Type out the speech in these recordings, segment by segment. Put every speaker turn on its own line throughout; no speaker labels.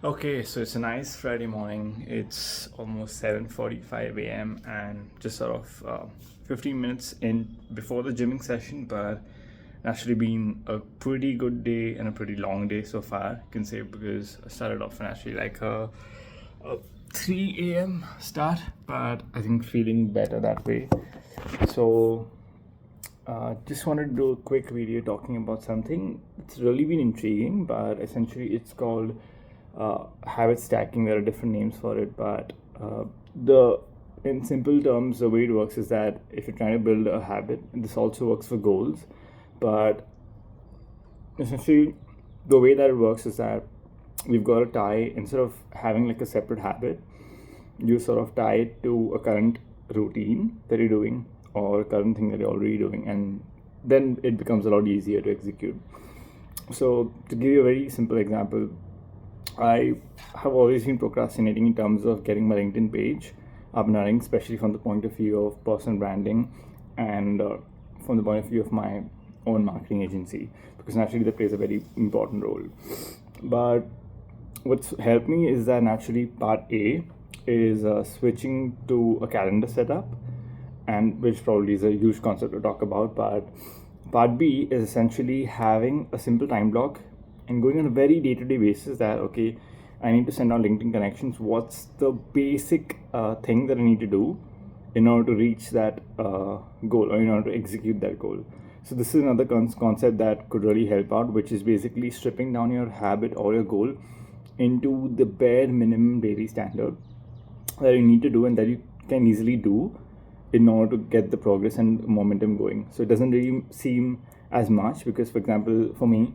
Okay, so it's a nice Friday morning. It's almost 7:45 a.m. and just sort of 15 minutes in before the gymming session, but actually been a pretty good day and a pretty long day so far, you can say, because I started off on actually like a 3 a.m. start, but I think feeling better that way. So just wanted to do a quick video talking about something that's really been intriguing, but essentially it's called habit stacking. There are different names for it, but the in simple terms, the way it works is that if you're trying to build a habit, and this also works for goals, but essentially the way that it works is that we've got to tie, instead of having like a separate habit, you sort of tie it to a current routine that you're doing or a current thing that you're already doing, and then it becomes a lot easier to execute. So to give you a very simple example, I have always been procrastinating in terms of getting my LinkedIn page up and running, especially from the point of view of personal branding and from the point of view of my own marketing agency, because naturally that plays a very important role. But what's helped me is that naturally part A is switching to a calendar setup, and which probably is a huge concept to talk about. But part B is essentially having a simple time block and going on a very day-to-day basis that, okay, I need to send out LinkedIn connections. What's the basic thing that I need to do in order to reach that goal, or in order to execute that goal? So this is another concept that could really help out, which is basically stripping down your habit or your goal into the bare minimum daily standard that you need to do and that you can easily do in order to get the progress and momentum going. So it doesn't really seem as much, because for example, for me,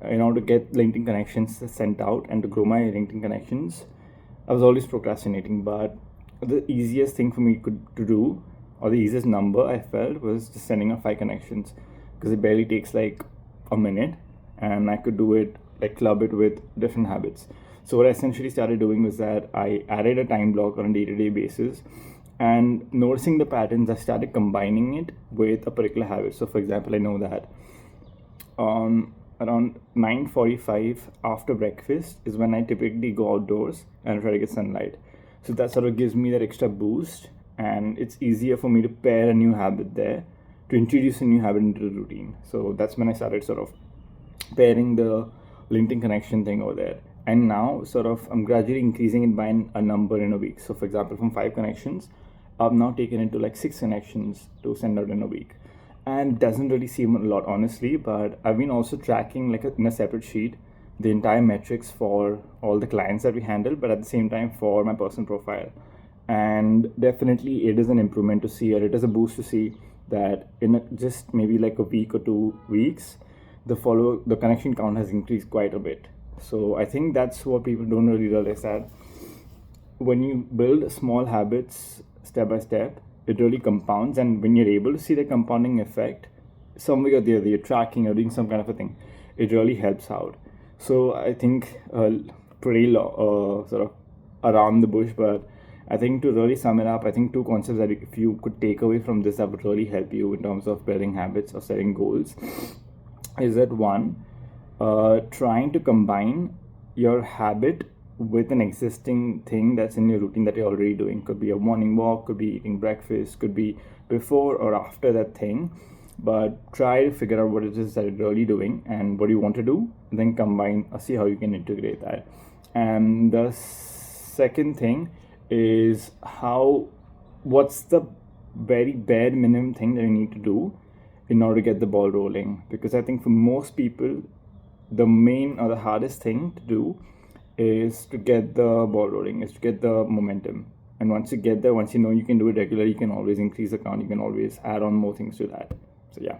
in order to get LinkedIn connections sent out and to grow my LinkedIn connections, I was always procrastinating. But the easiest thing for me to do, or the easiest number I felt, was just sending out 5 connections, because it barely takes like a minute, and I could do it, like club it with different habits. So what I essentially started doing was that I added a time block on a day-to-day basis, and noticing the patterns, I started combining it with a particular habit. So for example, I know that around 9:45 after breakfast is when I typically go outdoors and try to get sunlight. So that sort of gives me that extra boost, and it's easier for me to pair a new habit there, to introduce a new habit into the routine. So that's when I started sort of pairing the LinkedIn connection thing over there. And now sort of I'm gradually increasing it by a number in a week. So for example, from 5 connections, I've now taken it to like 6 connections to send out in a week. And it doesn't really seem a lot, honestly, but I've been also tracking like in a separate sheet the entire metrics for all the clients that we handle, but at the same time for my personal profile. And definitely it is an improvement to see, or it is a boost to see that in just maybe like a week or 2 weeks, the connection count has increased quite a bit. So I think that's what people don't really realize, that when you build small habits step by step, it really compounds. And when you're able to see the compounding effect, some way or the other, you're tracking or doing some kind of a thing, it really helps out. So I think pretty sort of around the bush, but I think to really sum it up, I think 2 concepts that if you could take away from this that would really help you in terms of building habits or setting goals is that one, trying to combine your habit with an existing thing that's in your routine that you're already doing. Could be a morning walk, could be eating breakfast, could be before or after that thing. But try to figure out what it is that you're really doing and what you want to do, and then combine or see how you can integrate that. And the second thing is what's the very bare minimum thing that you need to do in order to get the ball rolling. Because I think for most people, the main or the hardest thing to do is to get the ball rolling, is to get the momentum. And once you get there, once you know you can do it regularly, you can always increase the count, you can always add on more things to that. So yeah.